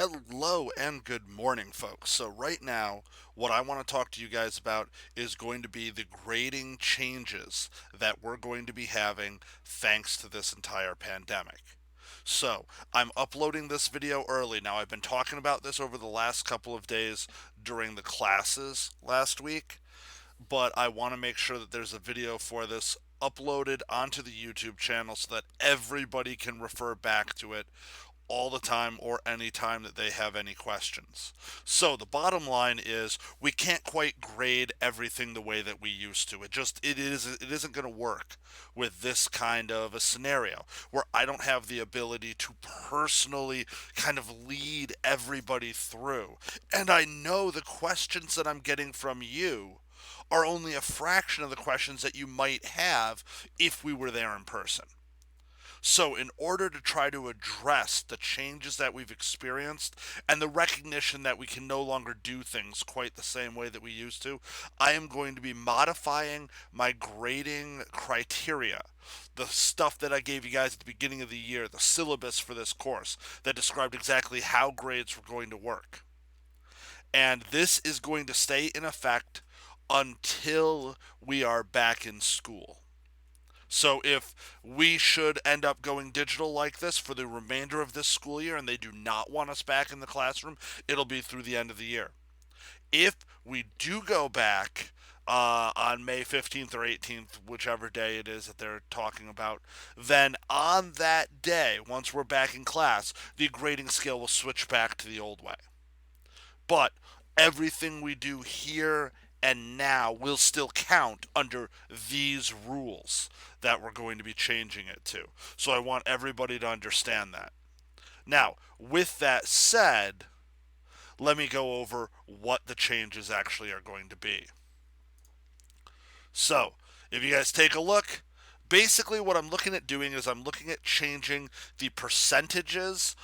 Hello and good morning, folks. So, right now, what I want to talk to you guys about is going to be the grading changes that we're going to be having thanks to this entire pandemic. So, I'm uploading this video early. Now, I've been talking about this over the last couple of days during the classes last week, but I want to make sure that there's a video for this uploaded onto the YouTube channel so that everybody can refer back to it all the time or any time that they have any questions. So the bottom line is we can't quite grade everything the way that we used to. It isn't going to work with this kind of a scenario where I don't have the ability to personally kind of lead everybody through. And I know the questions that I'm getting from you are only a fraction of the questions that you might have if we were there in person. So, in order to try to address the changes that we've experienced and the recognition that we can no longer do things quite the same way that we used to, I am going to be modifying my grading criteria. The stuff that I gave you guys at the beginning of the year, the syllabus for this course that described exactly how grades were going to work. And this is going to stay in effect until we are back in school. So if we should end up going digital like this for the remainder of this school year and they do not want us back in the classroom, it'll be through the end of the year. If we do go back on May 15th or 18th, whichever day it is that they're talking about, then on that day, once we're back in class, the grading scale will switch back to the old way. But everything we do here and now will still count under these rules that we're going to be changing it to. So I want everybody to understand that. Now, with that said, let me go over what the changes actually are going to be. So, if you guys take a look, basically what I'm looking at doing is I'm looking at changing the percentages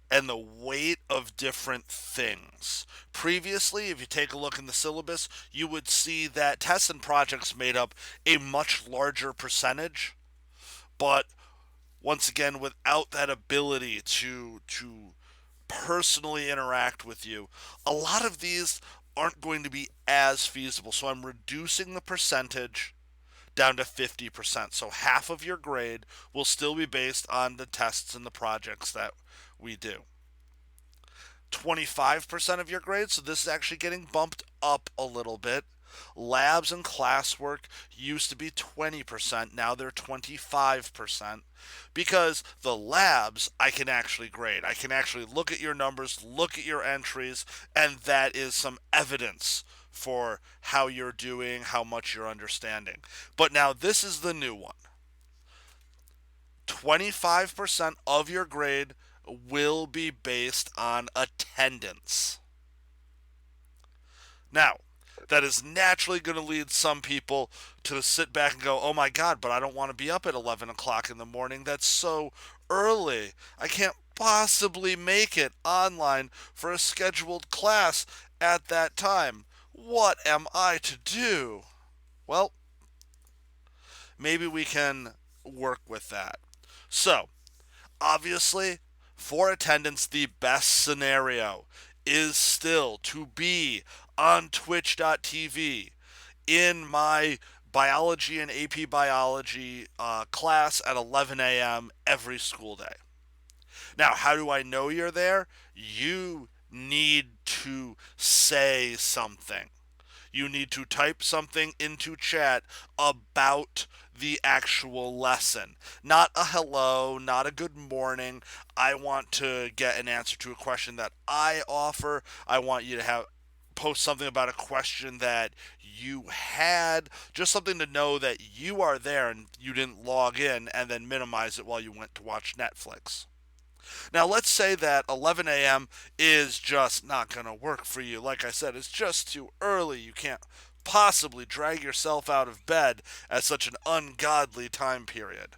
and the weight of different things. Previously, if you take a look in the syllabus, you would see that tests and projects made up a much larger percentage, but once again, without that ability to personally interact with you, a lot of these aren't going to be as feasible. So I'm reducing the percentage down to 50%. So half of your grade will still be based on the tests and the projects that we do. 25% of your grade, so this is actually getting bumped up a little bit. Labs and classwork used to be 20%, now they're 25%, because the labs I can actually grade. I can actually look at your numbers, look at your entries, and that is some evidence for how you're doing, how much you're understanding. But now this is the new one. 25% of your grade will be based on attendance. Now, that is naturally going to lead some people to sit back and go, oh my God, but I don't want to be up at 11 o'clock in the morning. That's so early. I can't possibly make it online for a scheduled class at that time. What am I to do? Well, maybe we can work with that. So, obviously, for attendance, the best scenario is still to be on twitch.tv in my biology and AP biology class at 11 a.m. every school day. Now, how do I know you're there? You need to say something. You need to type something into chat about the actual lesson. Not a hello, not a good morning. I want to get an answer to a question that I offer. I want you to have post something about a question that you had, just something to know that you are there and you didn't log in and then minimize it while you went to watch Netflix. Now, let's say that 11 a.m. is just not going to work for you. Like I said, it's just too early. You can't possibly drag yourself out of bed at such an ungodly time period.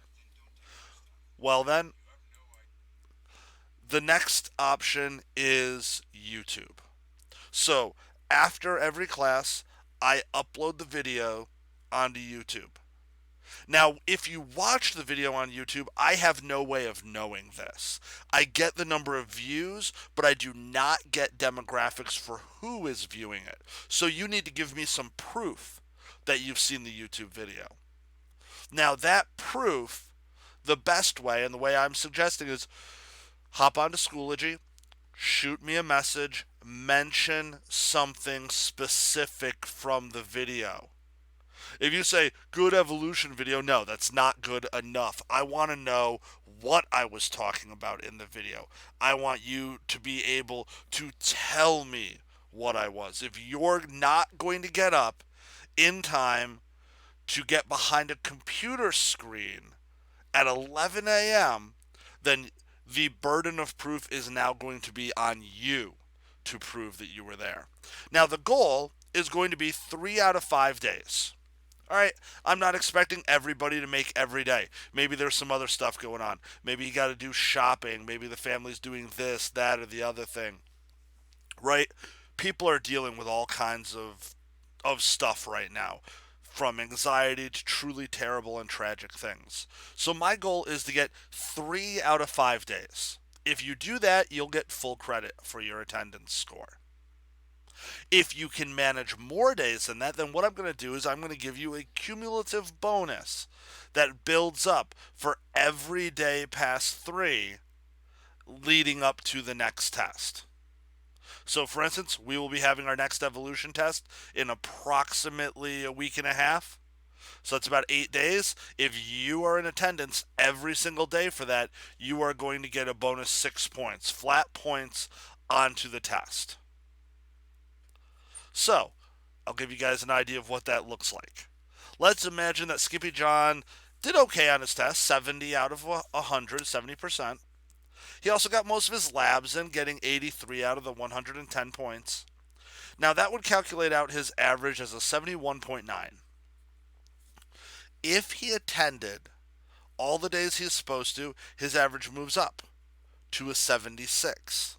Well, then, the next option is YouTube. So, after every class, I upload the video onto YouTube. Now, if you watch the video on YouTube, I have no way of knowing this. I get the number of views, but I do not get demographics for who is viewing it. So you need to give me some proof that you've seen the YouTube video. Now, that proof, the best way, and the way I'm suggesting is hop onto Schoology, shoot me a message, mention something specific from the video. If you say good evolution video, no, that's not good enough. I want to know what I was talking about in the video. I want you to be able to tell me what I was. If you're not going to get up in time to get behind a computer screen at 11 a.m., then the burden of proof is now going to be on you to prove that you were there. Now, the goal is going to be 3 out of 5 days. All right, I'm not expecting everybody to make every day. Maybe there's some other stuff going on. Maybe you got to do shopping. Maybe the family's doing this, that, or the other thing. Right? People are dealing with all kinds of stuff right now, from anxiety to truly terrible and tragic things. So my goal is to get 3 out of 5 days. If you do that, you'll get full credit for your attendance score. If you can manage more days than that, then what I'm going to do is I'm going to give you a cumulative bonus that builds up for every day past 3 leading up to the next test. So, for instance, we will be having our next evolution test in approximately a week and a half. So that's about 8 days. If you are in attendance every single day for that, you are going to get a bonus 6 points, flat points onto the test. So, I'll give you guys an idea of what that looks like. Let's imagine that Skippy John did okay on his test, 70 out of 100, 70%. He also got most of his labs in, getting 83 out of the 110 points. Now, that would calculate out his average as a 71.9. If he attended all the days he's supposed to, his average moves up to a 76.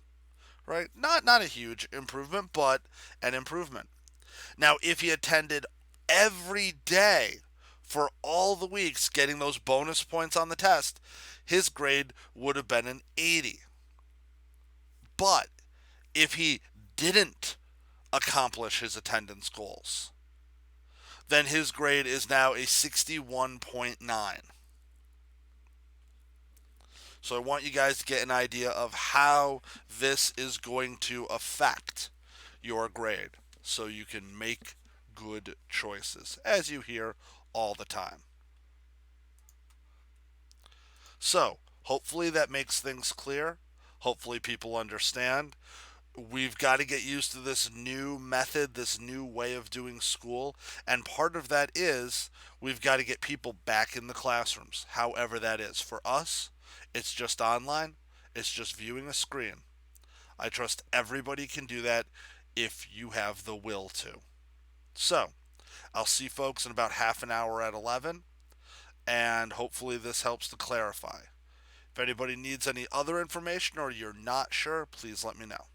Right? Not a huge improvement, but an improvement. Now, if he attended every day for all the weeks, getting those bonus points on the test, his grade would have been an 80. But if he didn't accomplish his attendance goals, then his grade is now a 61.9. So I want you guys to get an idea of how this is going to affect your grade so you can make good choices, as you hear all the time. So, hopefully that makes things clear. Hopefully people understand. We've got to get used to this new method, this new way of doing school. And part of that is we've got to get people back in the classrooms, however that is. For us, it's just online, it's just viewing a screen. I trust everybody can do that if you have the will to. So, I'll see folks in about half an hour at 11, and hopefully this helps to clarify. If anybody needs any other information or you're not sure, please let me know.